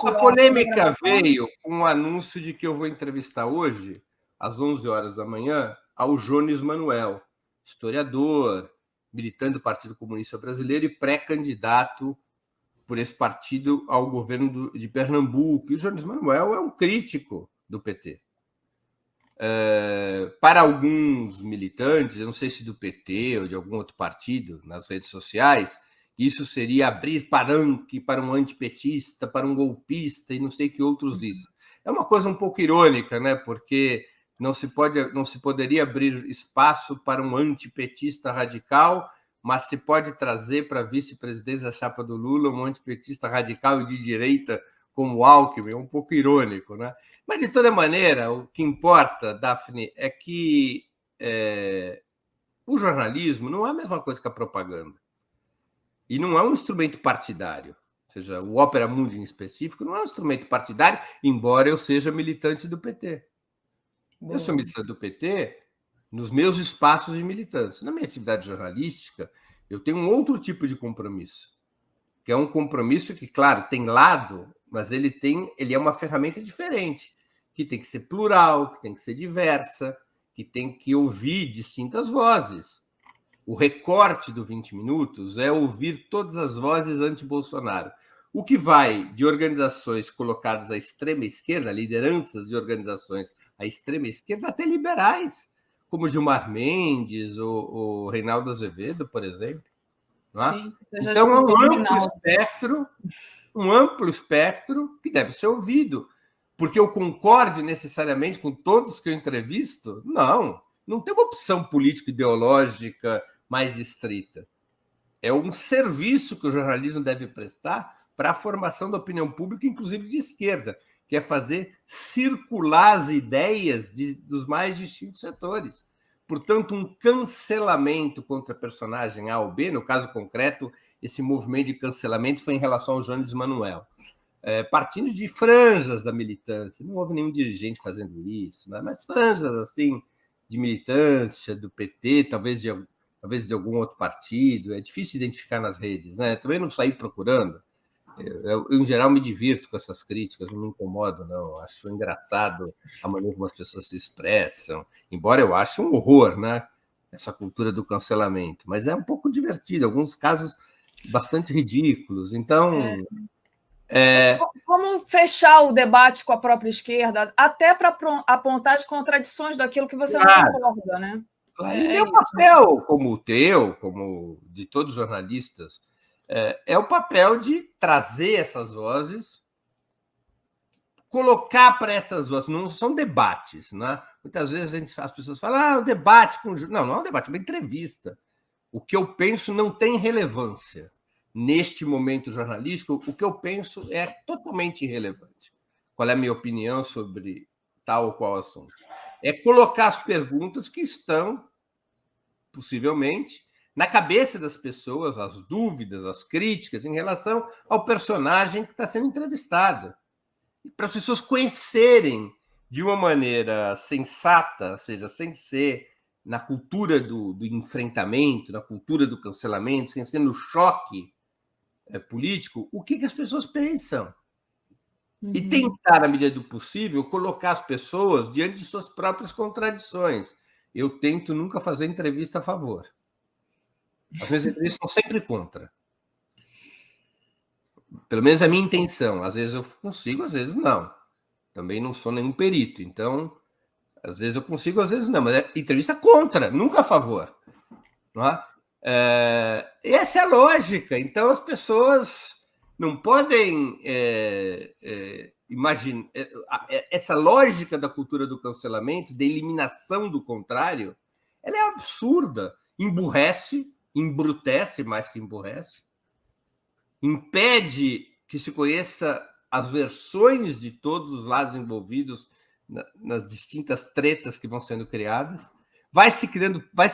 A polêmica veio com o anúncio de que eu vou entrevistar hoje, às 11 horas da manhã, ao Jones Manuel, historiador, militante do Partido Comunista Brasileiro e pré-candidato por esse partido ao governo de Pernambuco. E o Jones Manuel é um crítico do PT. Para alguns militantes, eu não sei se do PT ou de algum outro partido, nas redes sociais, isso seria abrir palanque para um antipetista, para um golpista e não sei que outros isso. É uma coisa um pouco irônica, né? Porque não se poderia abrir espaço para um antipetista radical, mas se pode trazer para a vice-presidência da chapa do Lula um antipetista radical e de direita como o Alckmin. É um pouco irônico, né? Mas, de toda maneira, o que importa, Daphne, é que o jornalismo não é a mesma coisa que a propaganda. E não é um instrumento partidário. Ou seja, o Opera Mundi, em específico, não é um instrumento partidário, embora eu seja militante do PT. Eu sou militante do PT nos meus espaços de militância. Na minha atividade jornalística, eu tenho um outro tipo de compromisso, que é um compromisso que, claro, tem lado, mas ele é uma ferramenta diferente, que tem que ser plural, que tem que ser diversa, que tem que ouvir distintas vozes. O recorte do 20 minutos é ouvir todas as vozes anti-Bolsonaro. O que vai de organizações colocadas à extrema esquerda, lideranças de organizações à extrema esquerda, até liberais, como Gilmar Mendes ou Reinaldo Azevedo, por exemplo. Sim, então, é um amplo espectro que deve ser ouvido. Porque eu concorde necessariamente com todos que eu entrevisto? Não tem uma opção político-ideológica mais estrita. É um serviço que o jornalismo deve prestar para a formação da opinião pública, inclusive de esquerda, que é fazer circular as ideias dos mais distintos setores. Portanto, um cancelamento contra personagem A ou B, no caso concreto, esse movimento de cancelamento foi em relação ao Jones Manuel. Partindo de franjas da militância, não houve nenhum dirigente fazendo isso, né? Mas franjas assim de militância do PT, talvez de algum outro partido, é difícil identificar nas redes, né? Também não saí procurando. Eu, em geral, me divirto com essas críticas, não me incomodo, não. Acho engraçado a maneira como as pessoas se expressam, embora eu ache um horror, né? Essa cultura do cancelamento, mas é um pouco divertido, alguns casos bastante ridículos. Então, como fechar o debate com a própria esquerda, até para apontar as contradições daquilo que você não concorda, né? Claro. E meu papel, como o teu, como de todos os jornalistas, é o papel de trazer essas vozes, colocar para essas vozes, não são debates, né? Muitas vezes as pessoas falam, o debate com... Não é um debate, é uma entrevista. O que eu penso não tem relevância. Neste momento jornalístico, o que eu penso é totalmente irrelevante. Qual é a minha opinião sobre tal ou qual assunto? É colocar as perguntas que estão, possivelmente, na cabeça das pessoas, as dúvidas, as críticas em relação ao personagem que está sendo entrevistado. Para as pessoas conhecerem de uma maneira sensata, ou seja, sem ser na cultura do enfrentamento, na cultura do cancelamento, sem ser no choque político, o que as pessoas pensam. E tentar, na medida do possível, colocar as pessoas diante de suas próprias contradições. Eu tento nunca fazer entrevista a favor. As minhas entrevistas são sempre contra. Pelo menos é a minha intenção. Às vezes eu consigo, às vezes não. Também não sou nenhum perito. Então, às vezes eu consigo, às vezes não. Mas é entrevista contra, nunca a favor. Não é? Essa é a lógica. Então, as pessoas não podem imaginar... Essa lógica da cultura do cancelamento, da eliminação do contrário, ela é absurda. Emburrece, embrutece mais que emburrece, impede que se conheça as versões de todos os lados envolvidos nas distintas tretas que vão sendo criadas, vai se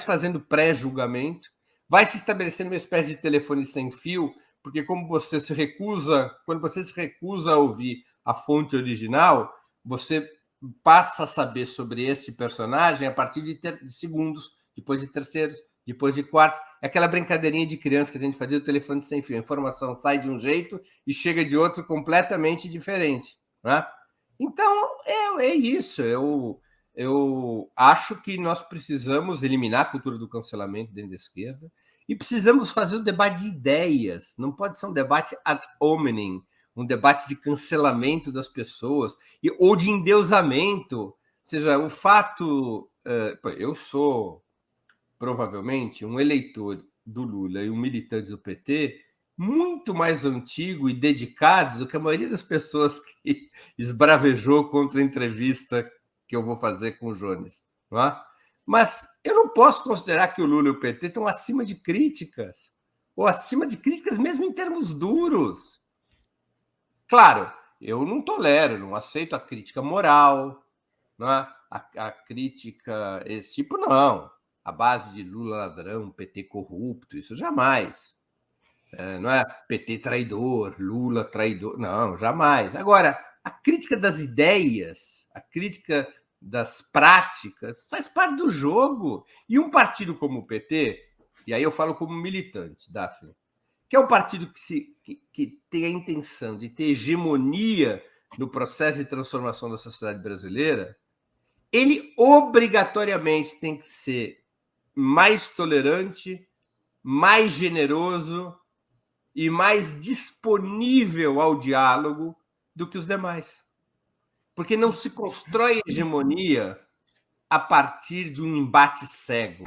fazendo pré-julgamento, vai se estabelecendo uma espécie de telefone sem fio, porque quando você se recusa a ouvir a fonte original, você passa a saber sobre esse personagem a partir de segundos, depois de terceiros, depois de quartos. É aquela brincadeirinha de criança que a gente fazia do telefone sem fio. A informação sai de um jeito e chega de outro completamente diferente. Né? Então, é isso. Eu acho que nós precisamos eliminar a cultura do cancelamento dentro da esquerda e precisamos fazer um debate de ideias. Não pode ser um debate ad hominem, um debate de cancelamento das pessoas ou de endeusamento. Ou seja, o fato... eu sou, provavelmente, um eleitor do Lula e um militante do PT muito mais antigo e dedicado do que a maioria das pessoas que esbravejou contra a entrevista que eu vou fazer com o Jones. Não é? Mas eu não posso considerar que o Lula e o PT estão acima de críticas, ou acima de críticas mesmo em termos duros. Claro, eu não tolero, não aceito a crítica moral, não é? A crítica esse tipo, não. A base de Lula ladrão, PT corrupto, isso jamais. Não é PT traidor, Lula traidor, não, jamais. Agora, a crítica das ideias, a crítica das práticas, faz parte do jogo. E um partido como o PT, e aí eu falo como militante, Daphne, que é um partido que tem a intenção de ter hegemonia no processo de transformação da sociedade brasileira, ele obrigatoriamente tem que ser mais tolerante, mais generoso e mais disponível ao diálogo do que os demais. Porque não se constrói hegemonia a partir de um embate cego.